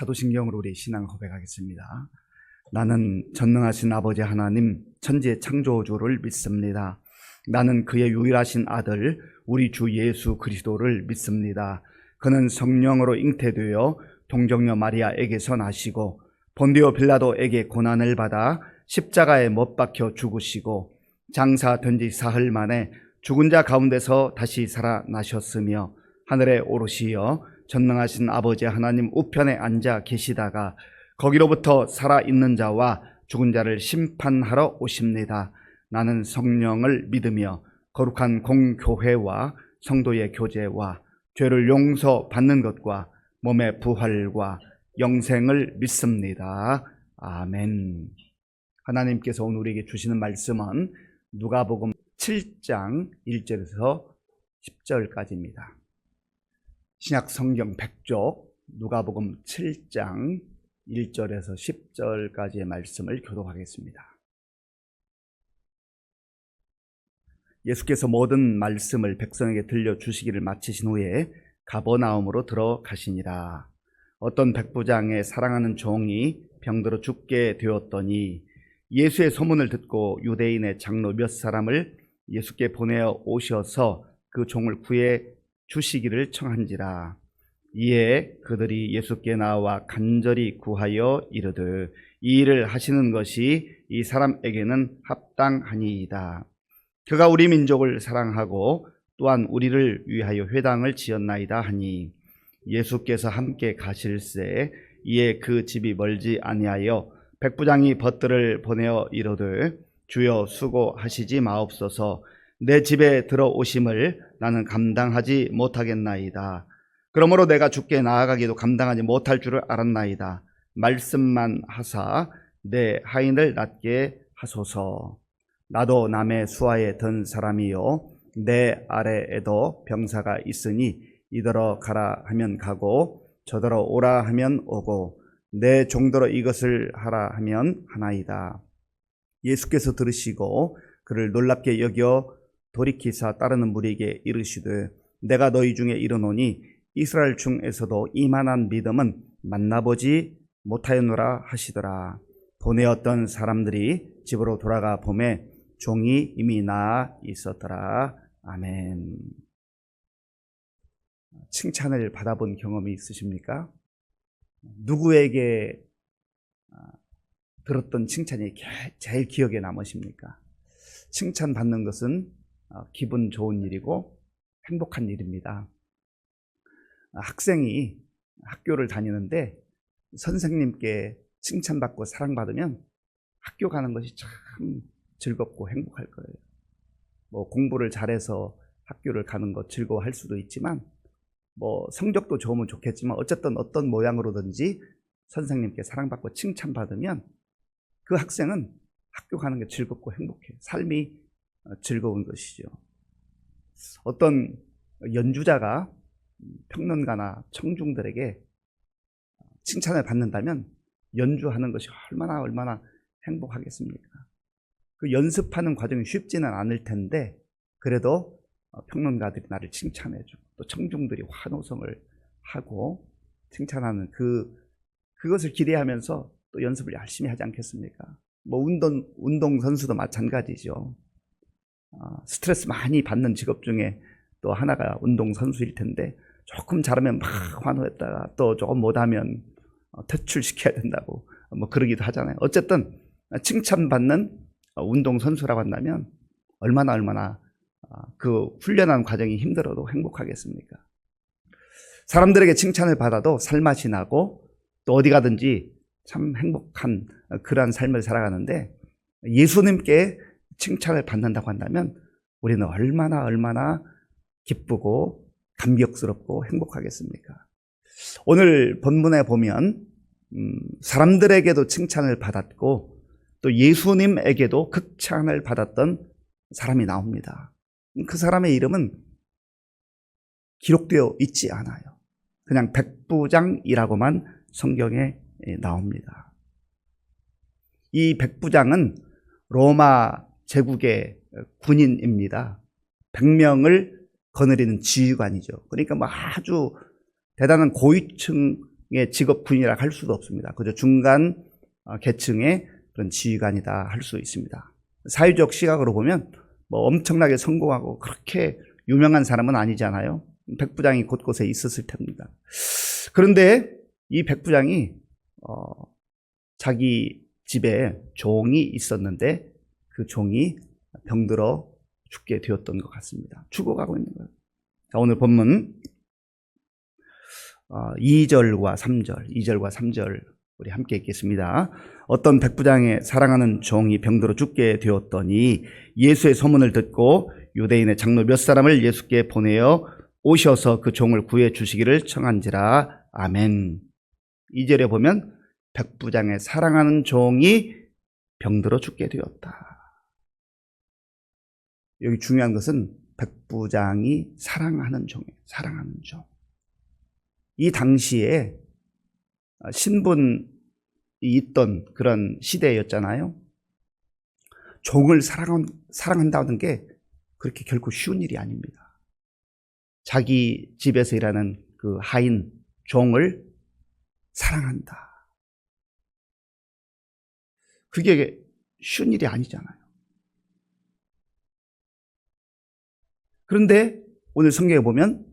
사도신경으로 우리 신앙 고백하겠습니다. 나는 전능하신 아버지 하나님 천지의 창조주를 믿습니다. 나는 그의 유일하신 아들 우리 주 예수 그리스도를 믿습니다. 그는 성령으로 잉태되어 동정녀 마리아에게서 나시고 본디오 빌라도에게 고난을 받아 십자가에 못 박혀 죽으시고 장사된 지 사흘 만에 죽은 자 가운데서 다시 살아나셨으며 하늘에 오르시어 전능하신 아버지 하나님 우편에 앉아 계시다가 거기로부터 살아있는 자와 죽은 자를 심판하러 오십니다. 나는 성령을 믿으며 거룩한 공교회와 성도의 교제와 죄를 용서받는 것과 몸의 부활과 영생을 믿습니다. 아멘. 하나님께서 오늘 우리에게 주시는 말씀은 누가복음 7장 1절에서 10절까지입니다. 신약 성경 100쪽 누가복음 7장 1절에서 10절까지의 말씀을 교독하겠습니다. 예수께서 모든 말씀을 백성에게 들려주시기를 마치신 후에 가버나움으로 들어가시니라. 어떤 백부장의 사랑하는 종이 병들어 죽게 되었더니 예수의 소문을 듣고 유대인의 장로 몇 사람을 예수께 보내어 오셔서 그 종을 구해 주시기를 청한지라. 이에 그들이 예수께 나와 간절히 구하여 이르되 이 일을 하시는 것이 이 사람에게는 합당하니이다. 그가 우리 민족을 사랑하고 또한 우리를 위하여 회당을 지었나이다 하니 예수께서 함께 가실새 이에 그 집이 멀지 아니하여 백부장이 벗들을 보내어 이르되 주여 수고하시지 마옵소서. 내 집에 들어오심을 나는 감당하지 못하겠나이다. 그러므로 내가 주께 나아가기도 감당하지 못할 줄을 알았나이다. 말씀만 하사 내 하인을 낫게 하소서. 나도 남의 수하에 든 사람이요 내 아래에도 병사가 있으니 이더러 가라 하면 가고 저더러 오라 하면 오고 내 종더러 이것을 하라 하면 하나이다. 예수께서 들으시고 그를 놀랍게 여겨 돌이키사 따르는 무리에게 이르시되 내가 너희 중에 이르노니 이스라엘 중에서도 이만한 믿음은 만나보지 못하였노라 하시더라. 보내었던 사람들이 집으로 돌아가 보매 종이 이미 나아 있었더라. 아멘. 칭찬을 받아본 경험이 있으십니까? 누구에게 들었던 칭찬이 제일 기억에 남으십니까? 칭찬받는 것은 기분 좋은 일이고 행복한 일입니다. 학생이 학교를 다니는데 선생님께 칭찬받고 사랑받으면 학교 가는 것이 참 즐겁고 행복할 거예요. 뭐 공부를 잘해서 학교를 가는 것 즐거워할 수도 있지만 뭐 성적도 좋으면 좋겠지만 어쨌든 어떤 모양으로든지 선생님께 사랑받고 칭찬받으면 그 학생은 학교 가는 게 즐겁고 행복해요. 삶이 즐거운 것이죠. 어떤 연주자가 평론가나 청중들에게 칭찬을 받는다면 연주하는 것이 얼마나 행복하겠습니까? 그 연습하는 과정이 쉽지는 않을 텐데 그래도 평론가들이 나를 칭찬해주고 또 청중들이 환호성을 하고 칭찬하는 그것을 기대하면서 또 연습을 열심히 하지 않겠습니까? 뭐 운동 선수도 마찬가지죠. 스트레스 많이 받는 직업 중에 또 하나가 운동 선수일 텐데 조금 잘하면 막 환호했다가 또 조금 못하면 퇴출시켜야 된다고 뭐 그러기도 하잖아요. 어쨌든 칭찬받는 운동 선수라고 한다면 얼마나 그 훈련한 과정이 힘들어도 행복하겠습니까? 사람들에게 칭찬을 받아도 살맛이 나고 또 어디 가든지 참 행복한 그러한 삶을 살아가는데 예수님께 칭찬을 받는다고 한다면 우리는 얼마나 기쁘고 감격스럽고 행복하겠습니까? 오늘 본문에 보면 사람들에게도 칭찬을 받았고 또 예수님에게도 극찬을 받았던 사람이 나옵니다. 그 사람의 이름은 기록되어 있지 않아요. 그냥 백부장이라고만 성경에 나옵니다. 이 백부장은 로마 제국의 군인입니다. 100명을 거느리는 지휘관이죠. 그러니까 뭐 아주 대단한 고위층 직업군이라 할 수도 없습니다. 그저 중간 계층의 그런 지휘관이다 할 수 있습니다. 사회적 시각으로 보면 뭐 엄청나게 성공하고 그렇게 유명한 사람은 아니잖아요. 백부장이 곳곳에 있었을 텐입니다. 그런데 이 백부장이 자기 집에 종이 있었는데 그 종이 병들어 죽게 되었던 것 같습니다. 죽어가고 있는 거예요. 자, 오늘 본문 2절과 3절 우리 함께 읽겠습니다. 어떤 백부장의 사랑하는 종이 병들어 죽게 되었더니 예수의 소문을 듣고 유대인의 장로 몇 사람을 예수께 보내어 오셔서 그 종을 구해 주시기를 청한지라. 아멘. 2절에 보면 백부장의 사랑하는 종이 병들어 죽게 되었다. 여기 중요한 것은 백부장이 사랑하는 종이에요. 사랑하는 종. 이 당시에 신분이 있던 그런 시대였잖아요. 종을 사랑한다는 게 그렇게 결코 쉬운 일이 아닙니다. 자기 집에서 일하는 그 하인, 종을 사랑한다. 그게 쉬운 일이 아니잖아요. 그런데 오늘 성경에 보면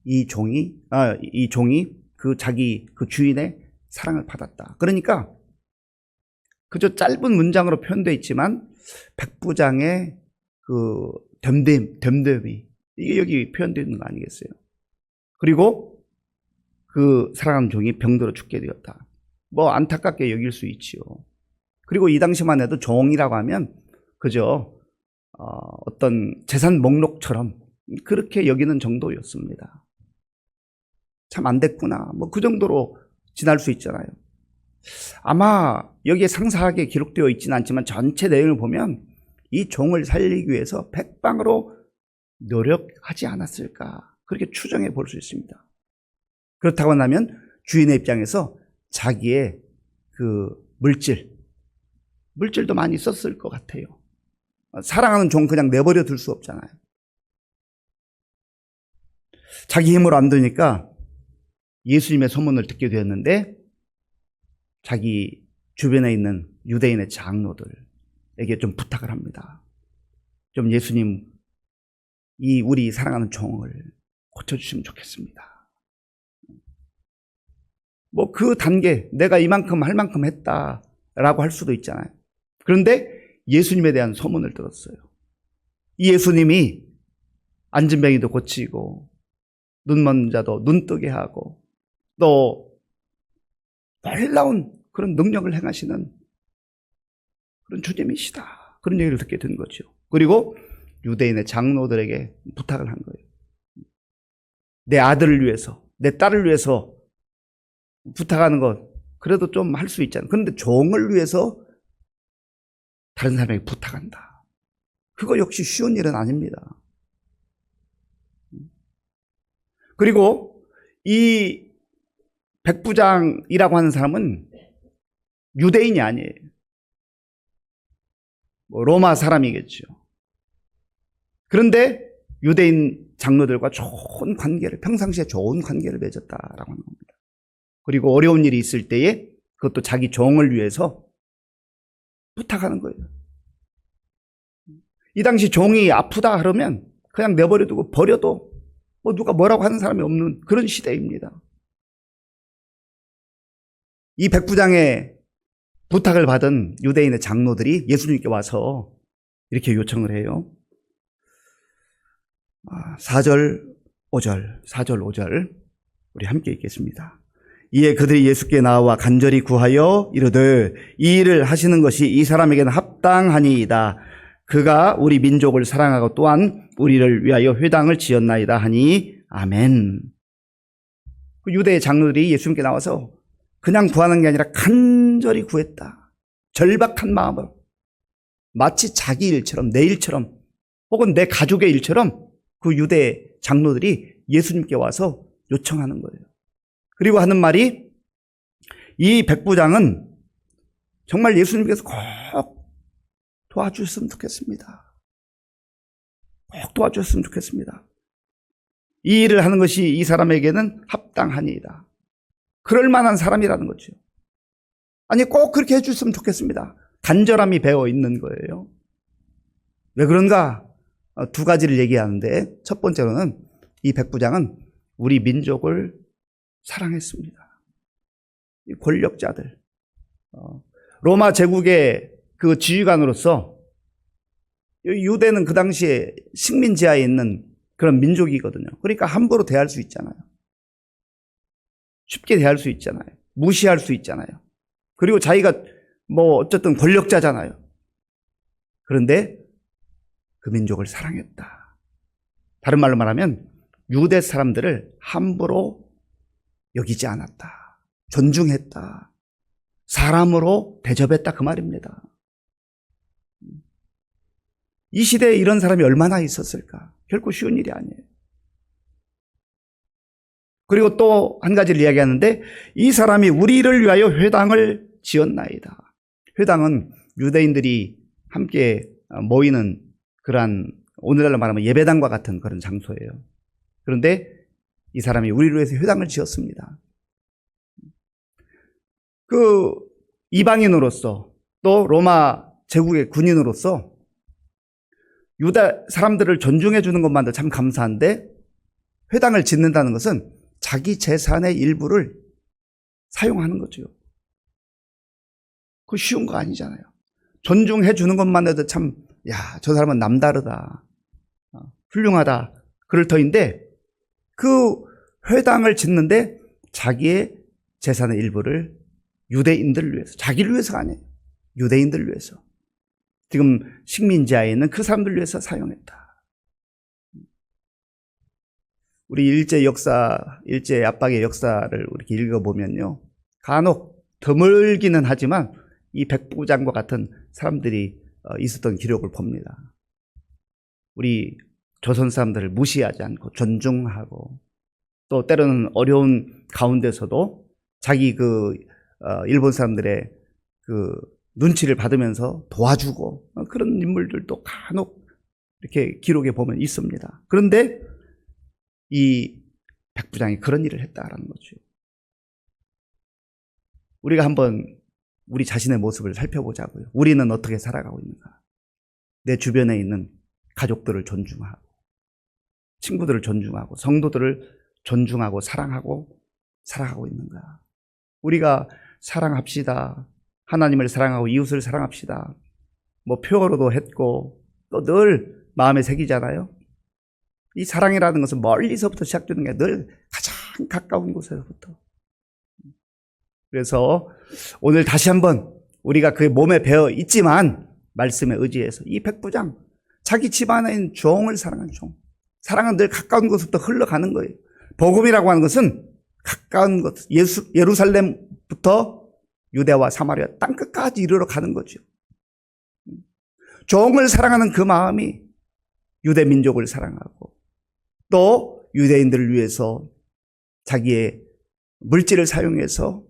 이 종이 그 자기 그 주인의 사랑을 받았다. 그러니까 그저 짧은 문장으로 표현되어 있지만 백부장의 그 됨됨이 이게 여기 표현되어 있는 거 아니겠어요? 그리고 그 사랑하는 종이 병들어 죽게 되었다. 뭐 안타깝게 여길 수 있지요. 그리고 이 당시만 해도 종이라고 하면 그저 어떤 재산 목록처럼 그렇게 여기는 정도였습니다. 참 안 됐구나. 뭐 그 정도로 지날 수 있잖아요. 아마 여기에 상세하게 기록되어 있지는 않지만 전체 내용을 보면 이 종을 살리기 위해서 백방으로 노력하지 않았을까. 그렇게 추정해 볼 수 있습니다. 그렇다고 한다면 주인의 입장에서 자기의 그 물질도 많이 썼을 것 같아요. 사랑하는 종 그냥 내버려 둘 수 없잖아요. 자기 힘으로 안 되니까 예수님의 소문을 듣게 되었는데 자기 주변에 있는 유대인의 장로들에게 좀 부탁을 합니다. 좀 예수님, 우리 사랑하는 종을 고쳐주시면 좋겠습니다. 뭐 그 단계, 내가 이만큼 할 만큼 했다라고 할 수도 있잖아요. 그런데 예수님에 대한 소문을 들었어요. 이 예수님이 안진뱅이도 고치고 눈먼 자도 눈 뜨게 하고 또 놀라운 그런 능력을 행하시는 그런 주님이시다. 그런 얘기를 듣게 된 거죠. 그리고 유대인의 장로들에게 부탁을 한 거예요. 내 아들을 위해서, 내 딸을 위해서 부탁하는 것 그래도 좀 할 수 있잖아요. 그런데 종을 위해서 다른 사람에게 부탁한다. 그거 역시 쉬운 일은 아닙니다. 그리고 이 백부장이라고 하는 사람은 유대인이 아니에요. 뭐 로마 사람이겠죠. 그런데 유대인 장로들과 좋은 관계를, 평상시에 좋은 관계를 맺었다라고 하는 겁니다. 그리고 어려운 일이 있을 때에 그것도 자기 종을 위해서 부탁하는 거예요. 이 당시 종이 아프다 그러면 그냥 내버려두고 버려도 뭐 누가 뭐라고 하는 사람이 없는 그런 시대입니다. 이 백부장의 부탁을 받은 유대인의 장로들이 예수님께 와서 이렇게 요청을 해요. 4절 5절 우리 함께 읽겠습니다. 이에 그들이 예수께 나와 간절히 구하여 이르되 이 일을 하시는 것이 이 사람에게는 합당하니이다. 그가 우리 민족을 사랑하고 또한 우리를 위하여 회당을 지었나이다 하니 아멘. 그 유대의 장로들이 예수님께 나와서 그냥 구하는 게 아니라 간절히 구했다. 절박한 마음으로 마치 자기 일처럼, 내 일처럼 혹은 내 가족의 일처럼 그 유대 장로들이 예수님께 와서 요청하는 거예요. 그리고 하는 말이 이 백부장은 정말 예수님께서 꼭 도와주셨으면 좋겠습니다. 꼭 도와주셨으면 좋겠습니다. 이 일을 하는 것이 이 사람에게는 합당하니이다. 그럴 만한 사람이라는 거죠. 아니, 꼭 그렇게 해줬으면 좋겠습니다. 간절함이 배어 있는 거예요. 왜 그런가? 두 가지를 얘기하는데, 첫 번째로는 이 백부장은 우리 민족을 사랑했습니다. 이 권력자들, 로마 제국의 그 지휘관으로서, 유대는 그 당시에 식민지하에 있는 그런 민족이거든요. 그러니까 함부로 대할 수 있잖아요. 쉽게 대할 수 있잖아요. 무시할 수 있잖아요. 그리고 자기가 어쨌든 권력자잖아요. 그런데 그 민족을 사랑했다. 다른 말로 말하면 유대 사람들을 함부로 여기지 않았다. 존중했다. 사람으로 대접했다, 그 말입니다. 이 시대에 이런 사람이 얼마나 있었을까? 결코 쉬운 일이 아니에요. 그리고 또 한 가지를 이야기하는데, 이 사람이 우리를 위하여 회당을 지었나이다. 회당은 유대인들이 함께 모이는 그러한, 오늘날로 말하면 예배당과 같은 그런 장소예요. 그런데 이 사람이 우리를 위해서 회당을 지었습니다. 그 이방인으로서, 또 로마 제국의 군인으로서 유다 사람들을 존중해 주는 것만도 참 감사한데, 회당을 짓는다는 것은 자기 재산의 일부를 사용하는 거죠. 그거 쉬운 거 아니잖아요. 존중해 주는 것만 해도 참, 야, 저 사람은 남다르다, 훌륭하다, 그럴 터인데, 그 회당을 짓는데 자기의 재산의 일부를 유대인들을 위해서, 자기를 위해서가 아니에요. 유대인들을 위해서, 지금 식민지하에 있는 그 사람들을 위해서 사용했다. 우리 일제 압박의 역사를 이렇게 읽어보면요, 간혹 드물기는 하지만 이 백부장과 같은 사람들이 있었던 기록을 봅니다. 우리 조선 사람들을 무시하지 않고 존중하고, 또 때로는 어려운 가운데서도 자기 일본 사람들의 눈치를 받으면서 도와주고, 그런 인물들도 간혹 이렇게 기록에 보면 있습니다. 그런데 이 백부장이 그런 일을 했다라는 거죠. 우리가 한번 우리 자신의 모습을 살펴보자고요. 우리는 어떻게 살아가고 있는가? 내 주변에 있는 가족들을 존중하고, 친구들을 존중하고, 성도들을 존중하고 사랑하고 살아가고 있는가? 우리가 사랑합시다, 하나님을 사랑하고 이웃을 사랑합시다, 표어로도 했고 또 늘 마음에 새기잖아요. 이 사랑이라는 것은 멀리서부터 시작되는 게 늘 가장 가까운 곳에서부터. 그래서 오늘 다시 한번 우리가 그 몸에 배어 있지만 말씀에 의지해서 이 백부장, 자기 집안에 있는 종을 사랑하는 종, 사랑은 늘 가까운 곳부터 흘러가는 거예요. 복음이라고 하는 것은 가까운 곳, 예루살렘부터 유대와 사마리아 땅끝까지 이르러 가는 거죠. 종을 사랑하는 그 마음이 유대 민족을 사랑하고, 또 유대인들을 위해서 자기의 물질을 사용해서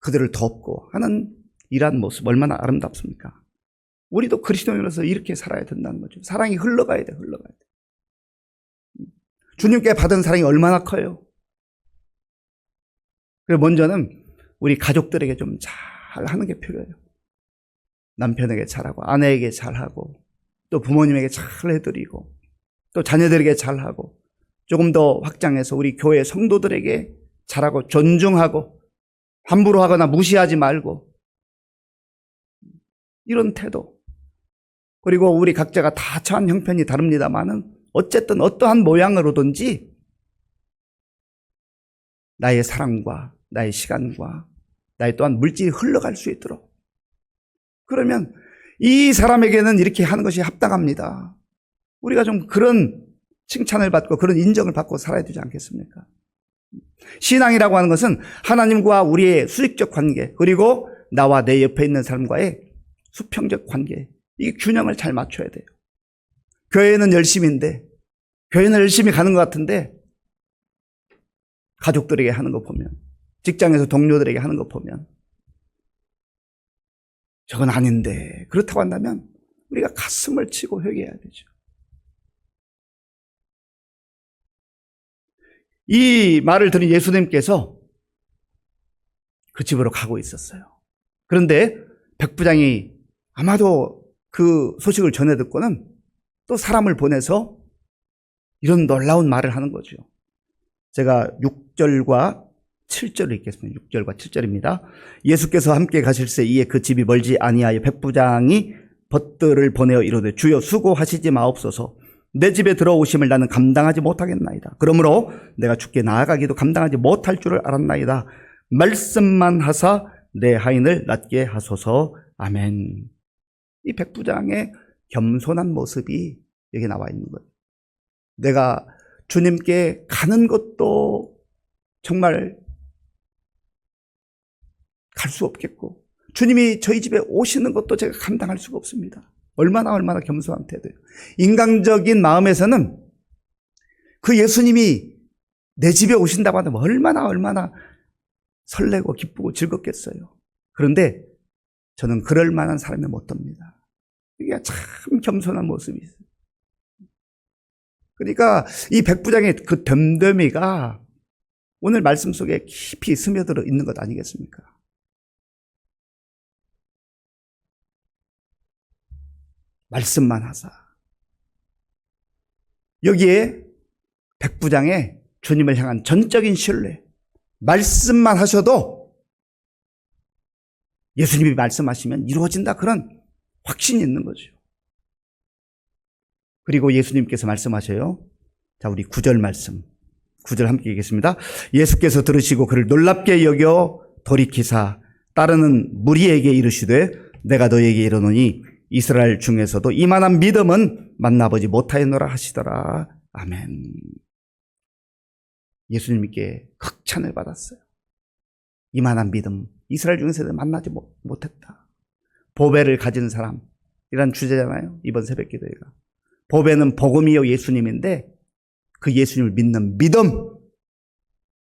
그들을 돕고 하는 이러한 모습, 얼마나 아름답습니까? 우리도 그리스도인으로서 이렇게 살아야 된다는 거죠. 사랑이 흘러가야 돼, 흘러가야 돼. 주님께 받은 사랑이 얼마나 커요. 그래서 먼저는 우리 가족들에게 좀 잘하는 게 필요해요. 남편에게 잘하고, 아내에게 잘하고, 또 부모님에게 잘 해드리고, 또 자녀들에게 잘하고, 조금 더 확장해서 우리 교회 성도들에게 잘하고 존중하고, 함부로 하거나 무시하지 말고, 이런 태도. 그리고 우리 각자가 다 처한 형편이 다릅니다만은 어쨌든 어떠한 모양으로든지 나의 사랑과 나의 시간과 나의 또한 물질이 흘러갈 수 있도록, 그러면 이 사람에게는 이렇게 하는 것이 합당합니다. 우리가 좀 그런 칭찬을 받고 그런 인정을 받고 살아야 되지 않겠습니까? 신앙이라고 하는 것은 하나님과 우리의 수직적 관계, 그리고 나와 내 옆에 있는 사람과의 수평적 관계, 이 균형을 잘 맞춰야 돼요. 교회는 열심인데, 교회는 열심히 가는 것 같은데 가족들에게 하는 거 보면, 직장에서 동료들에게 하는 거 보면 저건 아닌데, 그렇다고 한다면 우리가 가슴을 치고 회개해야 되죠. 이 말을 들은 예수님께서 그 집으로 가고 있었어요. 그런데 백부장이 아마도 그 소식을 전해 듣고는 또 사람을 보내서 이런 놀라운 말을 하는 거죠. 제가 6절과 7절을 읽겠습니다. 6절과 7절입니다. 예수께서 함께 가실새 이에 그 집이 멀지 아니하여 백부장이 벗들을 보내어 이르되 주여 수고하시지 마옵소서. 내 집에 들어오심을 나는 감당하지 못하겠나이다. 그러므로 내가 주께 나아가기도 감당하지 못할 줄을 알았나이다. 말씀만 하사 내 하인을 낫게 하소서. 아멘. 이 백부장의 겸손한 모습이 여기 나와 있는 거예요. 내가 주님께 가는 것도 정말 갈 수 없겠고 주님이 저희 집에 오시는 것도 제가 감당할 수가 없습니다. 얼마나 겸손한 태도예요. 인간적인 마음에서는 그 예수님이 내 집에 오신다고 하면 얼마나 설레고 기쁘고 즐겁겠어요. 그런데 저는 그럴 만한 사람이 못 됩니다. 이게 참 겸손한 모습이 있어요. 그러니까 이 백부장의 그 됨됨이가 오늘 말씀 속에 깊이 스며들어 있는 것 아니겠습니까? 말씀만 하사. 여기에 백부장의 주님을 향한 전적인 신뢰. 말씀만 하셔도 예수님이 말씀하시면 이루어진다. 그런 확신이 있는 거죠. 그리고 예수님께서 말씀하셔요. 자, 우리 9절 말씀. 9절 함께 읽겠습니다. 예수께서 들으시고 그를 놀랍게 여겨 돌이키사 따르는 무리에게 이르시되 내가 너에게 이르노니 이스라엘 중에서도 이만한 믿음은 만나보지 못하였노라 하시더라. 아멘. 예수님께 극찬을 받았어요. 이만한 믿음, 이스라엘 중에서도 만나지 못했다. 보배를 가진 사람이란 주제잖아요. 이번 새벽 기도회가. 보배는 복음이요 예수님인데 그 예수님을 믿는 믿음,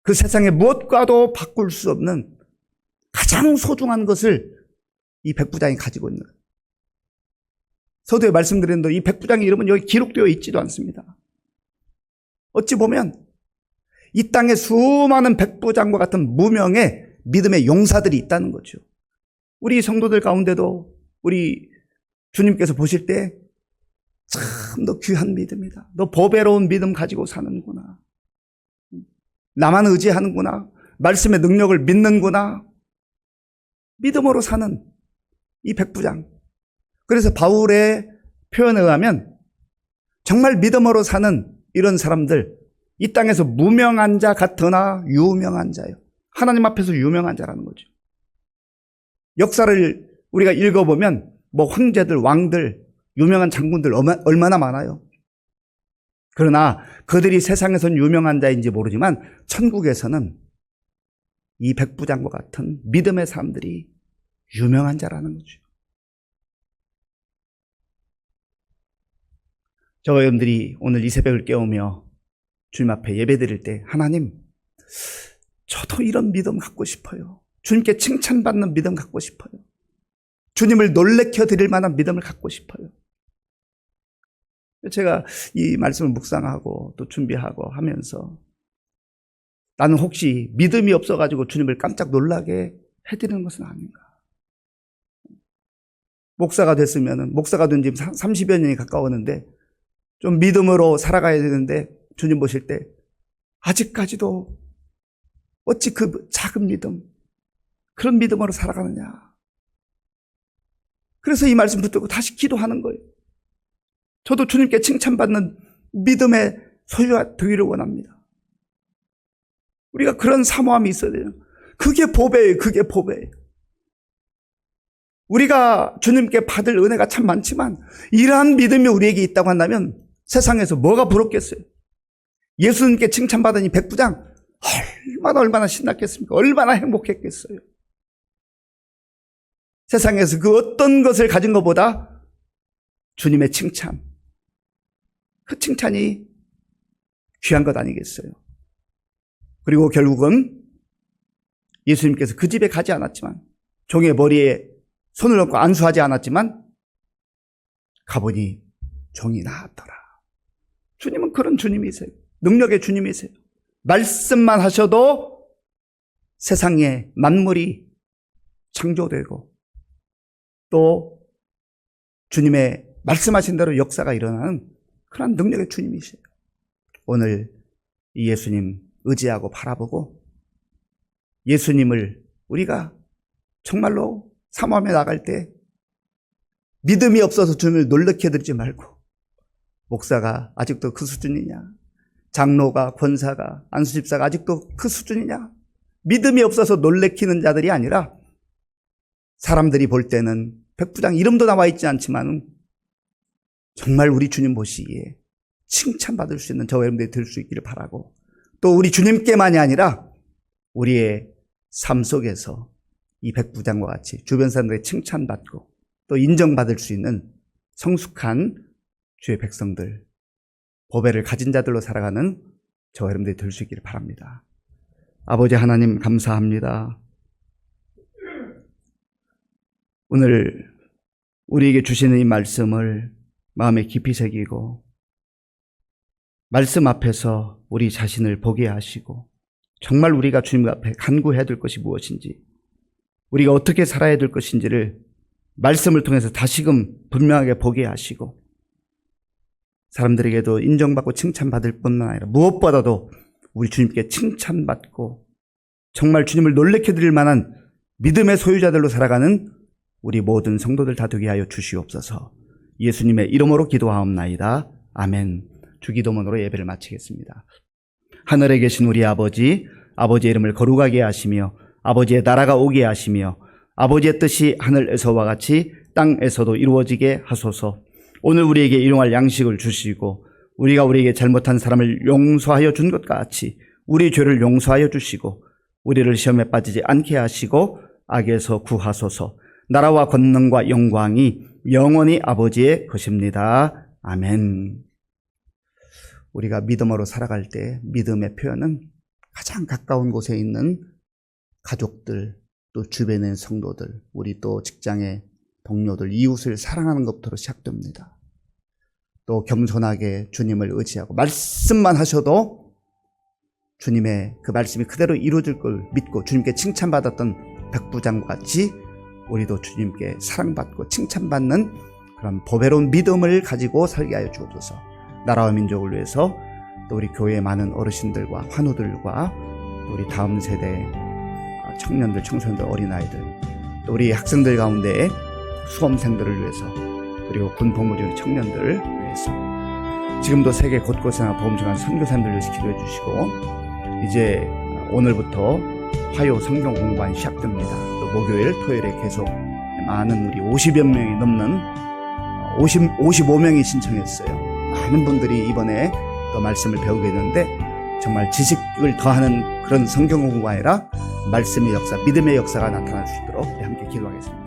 그 세상에 무엇과도 바꿀 수 없는 가장 소중한 것을 이 백부장이 가지고 있는 거예요. 서두에 말씀드린 대로 이 백부장의 이름은 여기 기록되어 있지도 않습니다. 어찌 보면 이 땅에 수많은 백부장과 같은 무명의 믿음의 용사들이 있다는 거죠. 우리 성도들 가운데도 우리 주님께서 보실 때 참 너 귀한 믿음이다. 너 보배로운 믿음 가지고 사는구나. 나만 의지하는구나. 말씀의 능력을 믿는구나. 믿음으로 사는 이 백부장. 그래서 바울의 표현에 의하면 정말 믿음으로 사는 이런 사람들, 이 땅에서 무명한 자 같으나 유명한 자예요. 하나님 앞에서 유명한 자라는 거죠. 역사를 우리가 읽어보면 뭐 황제들, 왕들, 유명한 장군들 얼마나 많아요. 그러나 그들이 세상에선 유명한 자인지 모르지만 천국에서는 이 백부장과 같은 믿음의 사람들이 유명한 자라는 거죠. 저와 여러분들이 오늘 이 새벽을 깨우며 주님 앞에 예배드릴 때 하나님, 저도 이런 믿음 갖고 싶어요. 주님께 칭찬받는 믿음 갖고 싶어요. 주님을 놀래켜 드릴 만한 믿음을 갖고 싶어요. 제가 이 말씀을 묵상하고 또 준비하고 하면서 나는 혹시 믿음이 없어가지고 주님을 깜짝 놀라게 해드리는 것은 아닌가. 목사가 됐으면, 목사가 된 지 30여 년이 가까웠는데 좀 믿음으로 살아가야 되는데 주님 보실 때 아직까지도 어찌 그 작은 믿음, 그런 믿음으로 살아가느냐. 그래서 이 말씀 붙들고 다시 기도하는 거예요. 저도 주님께 칭찬받는 믿음의 소유가 되기를 원합니다. 우리가 그런 사모함이 있어야 돼요. 그게 보배예요. 그게 보배예요. 우리가 주님께 받을 은혜가 참 많지만 이러한 믿음이 우리에게 있다고 한다면 세상에서 뭐가 부럽겠어요? 예수님께 칭찬받은 이 백부장 얼마나 신났겠습니까? 얼마나 행복했겠어요? 세상에서 그 어떤 것을 가진 것보다 주님의 칭찬, 그 칭찬이 귀한 것 아니겠어요? 그리고 결국은 예수님께서 그 집에 가지 않았지만, 종의 머리에 손을 얹고 안수하지 않았지만 가보니 종이 나았더라. 주님은 그런 주님이세요. 능력의 주님이세요. 말씀만 하셔도 세상에 만물이 창조되고 또 주님의 말씀하신 대로 역사가 일어나는 그런 능력의 주님이세요. 오늘 이 예수님 의지하고 바라보고 예수님을 우리가 정말로 사모하며 나갈 때 믿음이 없어서 주님을 놀라게 해드리지 말고, 목사가 아직도 그 수준이냐, 장로가, 권사가, 안수집사가 아직도 그 수준이냐, 믿음이 없어서 놀래키는 자들이 아니라 사람들이 볼 때는 백부장 이름도 나와 있지 않지만 정말 우리 주님 보시기에 칭찬받을 수 있는 저와 여러분들이 될 수 있기를 바라고, 또 우리 주님께만이 아니라 우리의 삶 속에서 이 백부장과 같이 주변 사람들의 칭찬받고 또 인정받을 수 있는 성숙한 주의 백성들, 보배를 가진 자들로 살아가는 저와 여러분들이 될 수 있기를 바랍니다. 아버지 하나님 감사합니다. 오늘 우리에게 주시는 이 말씀을 마음에 깊이 새기고 말씀 앞에서 우리 자신을 보게 하시고 정말 우리가 주님 앞에 간구해야 될 것이 무엇인지, 우리가 어떻게 살아야 될 것인지를 말씀을 통해서 다시금 분명하게 보게 하시고 사람들에게도 인정받고 칭찬받을 뿐만 아니라 무엇보다도 우리 주님께 칭찬받고 정말 주님을 놀래켜 드릴 만한 믿음의 소유자들로 살아가는 우리 모든 성도들 다 되게 하여 주시옵소서. 예수님의 이름으로 기도하옵나이다. 아멘. 주기도문으로 예배를 마치겠습니다. 하늘에 계신 우리 아버지, 아버지의 이름을 거룩하게 하시며 아버지의 나라가 오게 하시며 아버지의 뜻이 하늘에서와 같이 땅에서도 이루어지게 하소서. 오늘 우리에게 일용할 양식을 주시고 우리가 우리에게 잘못한 사람을 용서하여 준 것 같이 우리 죄를 용서하여 주시고 우리를 시험에 빠지지 않게 하시고 악에서 구하소서. 나라와 권능과 영광이 영원히 아버지의 것입니다. 아멘. 우리가 믿음으로 살아갈 때 믿음의 표현은 가장 가까운 곳에 있는 가족들, 또 주변의 성도들, 우리 또 직장의 동료들, 이웃을 사랑하는 것부터 시작됩니다. 또 겸손하게 주님을 의지하고 말씀만 하셔도 주님의 그 말씀이 그대로 이루어질 걸 믿고 주님께 칭찬받았던 백부장과 같이 우리도 주님께 사랑받고 칭찬받는 그런 보배로운 믿음을 가지고 살게 하여 주옵소서. 나라와 민족을 위해서 또 우리 교회의 많은 어르신들과 환우들과 또 우리 다음 세대 청년들, 청소년들, 어린아이들, 또 우리 학생들 가운데 수험생들을 위해서, 그리고 군 복무 중인 청년들을 위해서, 지금도 세계 곳곳에나 복음 전하는 선교사님들 위해서 기도해 주시고, 이제 오늘부터 화요 성경 공부가 시작됩니다. 또 목요일, 토요일에 계속 많은 우리 50여 명이 넘는 55명이 신청했어요. 많은 분들이 이번에 또 말씀을 배우게 되는데 정말 지식을 더하는 그런 성경 공부가 아니라 말씀의 역사, 믿음의 역사가 나타날 수 있도록 함께 기도하겠습니다.